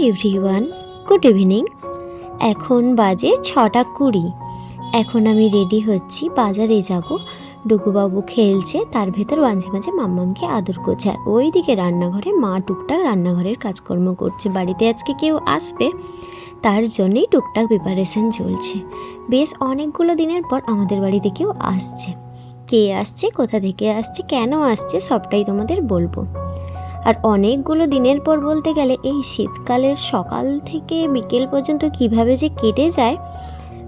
Everyone, good evening. এখন বাজে 6:20। এখন আমি রেডি হচ্ছি, বাজারে যাব। ডুগুবাবু খেলছে, তার ভেতর মাঝে মাঝে মাম্মামকে আদর করছে। আর ওইদিকে রান্নাঘরে মা টুকটাক রান্নাঘরের কাজকর্ম করছে। বাড়িতে আজকে কেউ আসবে, তার জন্যই টুকটাক প্রিপারেশন চলছে। বেশ অনেকগুলো দিনের পর আমাদের বাড়িতে কেউ আসছে। কে আসছে, কোথা থেকে আসছে, কেন আসছে, সবটাই তোমাদের বলবো। আর অনেকগুলো দিনের পর বলতে গেলে এই শীতকালের সকাল থেকে বিকেল পর্যন্ত কিভাবে যে কেটে যায়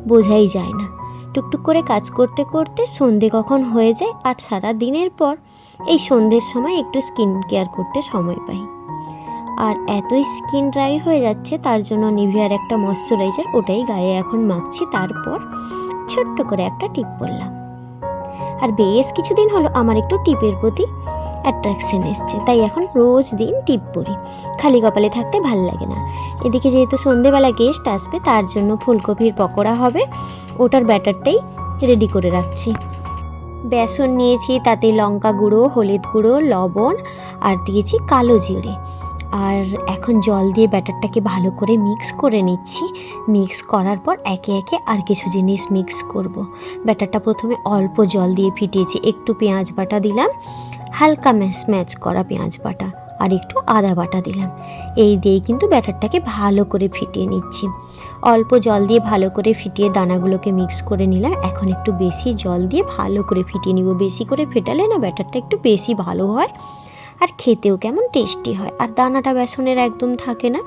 বোঝাই যায় না। টুকটুক করে কাজ করতে করতে সন্ধে কখন হয়ে যায়, আর সারা দিনের পর এই সন্ধ্যের সময় একটু স্কিন কেয়ার করতে সময় পাই। আর এতই স্কিন ড্রাই হয়ে যাচ্ছে, তার জন্য নিভিয়ার একটা ময়শ্চারাইজার, ওটাই গায়ে এখন মাখছি। তারপর ছোট্ট করে একটা টিপ পরলাম। আর বেশ কিছুদিন হলো আমার একটু টিপের প্রতি অ্যাট্রাকশন এসছে, তাই এখন রোজ দিন টিপ পরি। খালি কপালে থাকতে ভাল লাগে না। এদিকে যেহেতু সন্ধেবেলা গেস্ট আসবে, তার জন্য ফুলকপির পকোড়া হবে, ওটার ব্যাটারটাই রেডি করে রাখছি। বেসন নিয়েছি, তাতে লঙ্কা গুঁড়ো, হলুদ গুঁড়ো, লবণ আর দিয়েছি কালো জিরে। আর এখন জল দিয়ে ব্যাটারটাকে ভালো করে মিক্স করে নিচ্ছি। মিক্স করার পর একে একে আর কিছু জিনিস মিক্স করব। ব্যাটারটা প্রথমে অল্প জল দিয়ে ফিটিয়েছি, একটু পেঁয়াজ বাটা দিলাম, হালকা ম্যাচ করা পেঁয়াজ বাটা, আর একটু আদা বাটা দিলাম। এই দিয়েই কিন্তু ব্যাটারটাকে ভালো করে ফিটিয়ে নিচ্ছি। অল্প জল দিয়ে ভালো করে ফিটিয়ে দানাগুলোকে মিক্স করে নিলাম। এখন একটু বেশি জল দিয়ে ভালো করে ফিটিয়ে নিব। বেশি করে ফেটালে না ব্যাটারটা একটু বেশি ভালো হয়, আর খেতেও কেমন টেস্টি হয়, আর দানাটা বেসনের একদম থাকে না।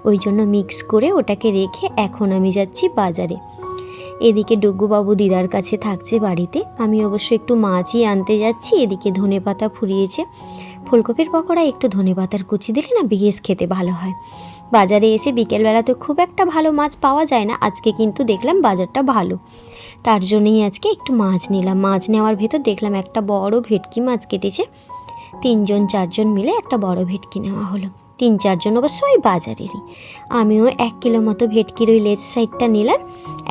ওই জন্য মিক্স করে ওটাকে রেখে এখন আমি যাচ্ছি বাজারে। এদিকে ডুগুবাবু দিদার কাছে থাকছে বাড়িতে, আমি অবশ্য একটু মাছই আনতে যাচ্ছি। এদিকে ধনেপাতা ফুরিয়েছে। ফুলকপির পকোড়া একটু ধনেপাতার কুচি দিলে না বেশ খেতে ভালো হয়। বাজারে এসে বিকেলবেলা তো খুব একটা ভালো মাছ পাওয়া যায় না, আজকে কিন্তু দেখলাম বাজারটা ভালো, তার জন্যই আজকে একটু মাছ নিলাম। মাছ নেওয়ার ভেতর দেখলাম একটা বড় ভেটকি মাছ কেটেছে। 3-4জন মিলে একটা বড় ভেটকি নেওয়া হলো। 3-4জন অবশ্য ওই বাজারেরই। আমিও 1 কিলো মতো ভেটকির ওই লেজ সাইডটা নিলাম।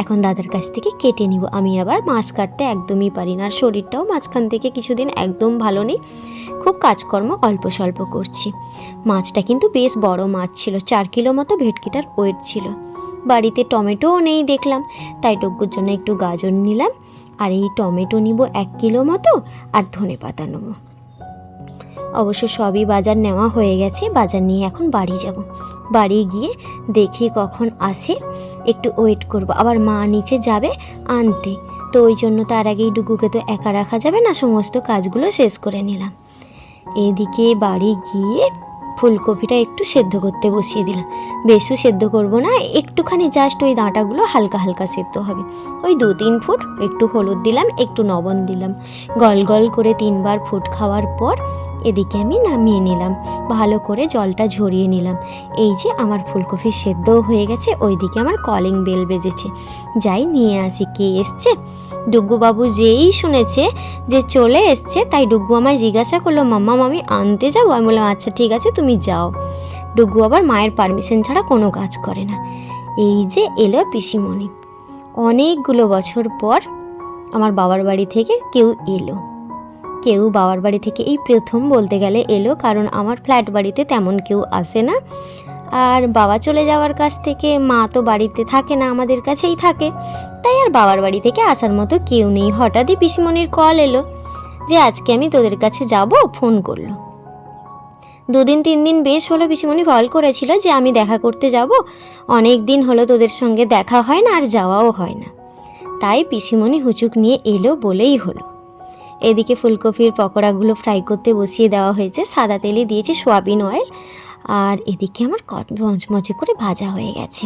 এখন দাদার কাছ থেকে কেটে নিব। আমি আবার মাছ কাটতে একদমই পারি না, আর শরীরটাও মাঝখান থেকে কিছুদিন একদম ভালো নেই, খুব কাজকর্ম অল্প স্বল্প করছি। মাছটা কিন্তু বেশ বড় মাছ ছিল, 4 কিলো মতো ভেটকিটার ওয়েট ছিল। বাড়িতে টমেটোও নেই দেখলাম, তাই ডুগুর জন্য একটু গাজর নিলাম। আর এই টমেটো নিব 1 কিলো মতো, আর ধনেপাতা নেব। অবশ্য সবই বাজার নেওয়া হয়ে গেছে। বাজার নিয়ে এখন বাড়ি যাব। বাড়ি গিয়ে দেখি কখন আসে, একটু ওয়েট করব। আবার মা নিচে যাবে আনতে, তো ওই জন্য তার আগেই ডুগুকে তো একা রাখা যাবে না, সমস্ত কাজগুলো শেষ করে নিলাম। এদিকে বাড়ি গিয়ে ফুলকপিটা একটু সেদ্ধ করতে বসিয়ে দিলাম। বেশি সেদ্ধ করব না, একটুখানি জাস্ট ওই ডাঁটাগুলো হালকা হালকা সেদ্ধ হবে। ওই 2-3 ফুট, একটু হলুদ দিলাম, একটু লবণ দিলাম। গল গল করে 3বার ফুট খাওয়ার পর এদিকে আমি নামিয়ে নিলাম, ভালো করে জলটা ঝরিয়ে নিলাম। এই যে আমার ফুলকপি সেদ্ধও হয়ে গেছে। ওইদিকে আমার কলিং বেল বেজেছে, যাই নিয়ে আসি কে এসছে। ডুগুবাবু যেই শুনেছে যে চলে এসছে, তাই ডুগু আমায় জিজ্ঞাসা করলো, মাম্মা আমি আনতে যাবো? আমি বললাম আচ্ছা ঠিক আছে, তুমি যাও। ডুগু আবার মায়ের পারমিশন ছাড়া কোনো কাজ করে না। এই যে এলো পিসিমণি। অনেকগুলো বছর পর আমার বাবার বাড়ি থেকে কেউ এলো। কেউ বাবার বাড়ি থেকে এই প্রথম বলতে গেলে এলো, কারণ আমার ফ্ল্যাট বাড়িতে তেমন কেউ আসে না। আর বাবা চলে যাওয়ার কাছ থেকে মা তো বাড়িতে থাকে না, আমাদের কাছেই থাকে, তাই আর বাবার বাড়ি থেকে আসার মতো কেউ নেই। হঠাৎই পিসিমণির কল এলো যে আজকে আমি তোদের কাছে যাব, ফোন করলো। 2-3 দিন বেশ হলো পিসিমণি কল করেছিল যে আমি দেখা করতে যাব, অনেক দিন হলো তোদের সঙ্গে দেখা হয় না আর যাওয়াও হয় না। তাই পিসিমণি হুচুক নিয়ে এলো বলেই হলো। এদিকে ফুলকপির পকোড়াগুলো ফ্রাই করতে বসিয়ে দেওয়া হয়েছে, সাদা তেলে দিয়েছি সয়াবিন অয়েল। আর এদিকে আমার মচমচে করে ভাজা হয়ে গেছে।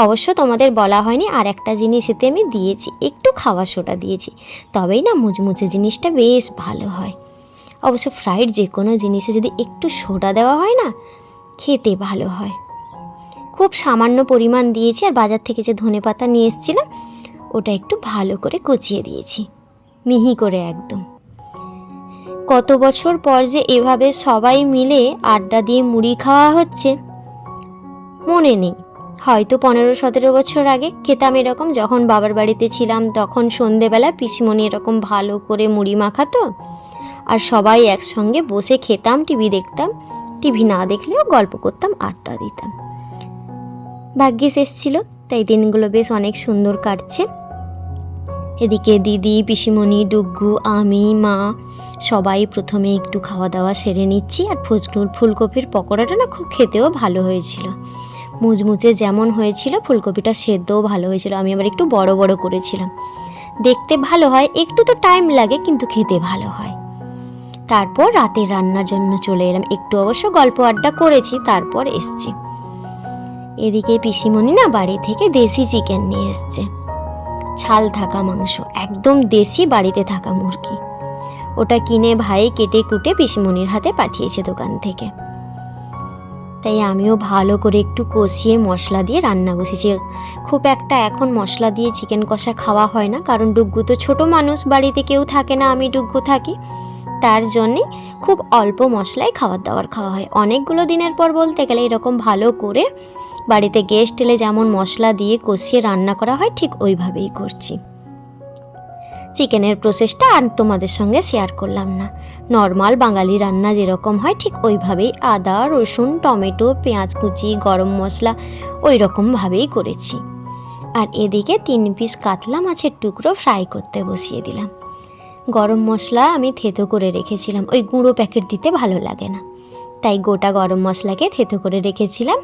অবশ্য তোমাদের বলা হয়নি, আর একটা জিনিস এতে আমি দিয়েছি, একটু খাওয়া সোডা দিয়েছি, তবেই না মুচমুচে জিনিসটা বেশ ভালো হয়। অবশ্য ফ্রাইড যে কোনো জিনিসে যদি একটু সোডা দেওয়া হয় না, খেতে ভালো হয়। খুব সামান্য পরিমাণ দিয়েছি। আর বাজার থেকে যে ধনেপাতা নিয়ে এসেছিলাম, ওটা একটু ভালো করে কুচিয়ে দিয়েছি, মিহি করে একদম। কত বছর পর যে এভাবে সবাই মিলে আড্ডা দিয়ে মুড়ি খাওয়া হচ্ছে মনে নেই, হয়তো 15-17 বছর আগে খেতাম এরকম। যখন বাবার বাড়িতে ছিলাম তখন সন্ধেবেলা পিসিমণি এরকম ভালো করে মুড়ি মাখাতো, আর সবাই একসঙ্গে বসে খেতাম, টিভি দেখতাম, টিভি না দেখলেও গল্প করতাম, আড্ডা দিতাম। ভাগ্যিস এসেছিল, তাই দিনগুলো বেশ অনেক সুন্দর কাটছে। এদিকে দিদি, পিসিমণি, ডুগ্গু, আমি, মা সবাই প্রথমে একটু খাওয়া দাওয়া সেরে নিচ্ছি। আর ফুলকপির পকোড়াটা না খুব খেতেও ভালো হয়েছিল, মুচমুচে যেমন হয়েছিল, ফুলকপিটা সেদ্ধও ভালো হয়েছিল। আমি আবার একটু বড় বড় করেছিলাম। দেখতে ভালো হয়, একটু তো টাইম লাগে, কিন্তু খেতে ভালো হয়। তারপর রাতের রান্নার জন্য চলে এলাম। একটু অবশ্য গল্প আড্ডা করেছি, তারপর এসছি। এদিকে পিসিমণি না বাড়ি থেকে দেশি চিকেন নিয়ে এসছে, ছাল থাকা মাংস, একদম দেশি বাড়িতে থাকা মুরগি। ওটা কিনে ভাই কেটে কুটে পিসিমণির হাতে পাঠিয়েছে দোকান থেকে। তাই আমিও ভালো করে একটু কষিয়ে মশলা দিয়ে রান্না বসেছি। খুব একটা এখন মশলা দিয়ে চিকেন কষা খাওয়া হয় না, কারণ ডুগ্গু তো ছোট মানুষ, বাড়িতে কেউ থাকে না, আমি ডুগ্গু থাকি। তার জন্যে খুব অল্প মশলায় খাবার দাবার খাওয়া হয়। অনেকগুলো দিনের পর বলতে গেলে এরকম ভালো করে বাড়িতে গেস্ট এলে যেমন মশলা দিয়ে কষিয়ে রান্না করা হয়, ঠিক ওইভাবেই করছি। চিকেনের প্রসেসটা আর তোমাদের সঙ্গে শেয়ার করলাম না। নর্মাল বাঙালি রান্না যেরকম হয় ঠিক ওইভাবেই আদা, রসুন, টমেটো, পেঁয়াজ কুচি, গরম মশলা ওই রকমভাবেই করেছি। আর এদিকে 3 পিস কাতলা মাছের টুকরো ফ্রাই করতে বসিয়ে দিলাম। গরম মশলা আমি থেতো করে রেখেছিলাম, ওই গুঁড়ো প্যাকেট দিতে ভালো লাগে না, তাই গোটা গরম মশলাকে থেতো করে রেখেছিলাম,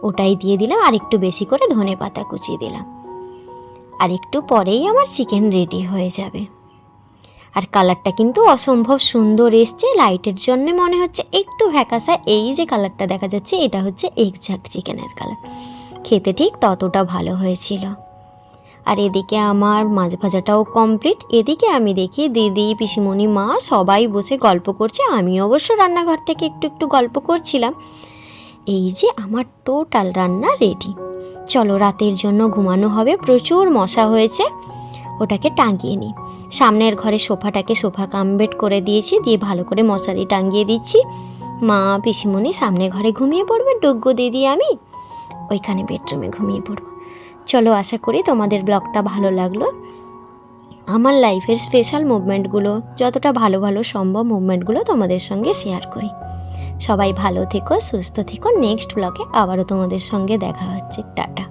ওটাই দিয়ে দিলাম। আর একটু বেশি করে ধনেপাতা কুচিয়ে দিলাম। আর একটু পরেই আমার চিকেন রেডি হয়ে যাবে। আর কালারটা কিন্তু অসম্ভব সুন্দর এসছে, লাইটের জন্য মনে হচ্ছে একটু ফ্যাকাশা। এই যে কালারটা দেখা যাচ্ছে, এটা হচ্ছে এক্সাক্ট চিকেনের কালার। খেতে ঠিক ততটা ভালো হয়েছিল। আর এদিকে আমার মাছ ভাজাটাও কমপ্লিট। এদিকে আমি দেখি দিদি, পিসিমণি, মা সবাই বসে গল্প করছে। আমি অবশ্য রান্নাঘর থেকে একটু একটু গল্প করছিলাম। এই যে আমার টোটাল রান্না রেডি। চলো, রাতের জন্য ঘুমানো হবে। প্রচুর মশা হয়েছে, ওটাকে টাঙিয়ে নিই। সামনের ঘরে সোফাটাকে সোফা কাম বেড করে দিয়েছি, দিয়ে ভালো করে মশারি টাঙিয়ে দিচ্ছি। মা, পিসিমণি সামনে ঘরে ঘুমিয়ে পড়বে, ডুগ্গু, দিদি, আমি ওইখানে বেডরুমে ঘুমিয়ে পড়ব। চলো, আশা করি তোমাদের ব্লগটা ভালো লাগলো। আমার লাইফের স্পেশাল মুভমেন্টগুলো, যতটা ভালো ভালো সম্ভব মুভমেন্টগুলো তোমাদের সঙ্গে শেয়ার করি। সবাই ভালো থেকো, সুস্থ থেকো। নেক্সট ব্লগে আবারও তোমাদের সঙ্গে দেখা হচ্ছে। টাটা।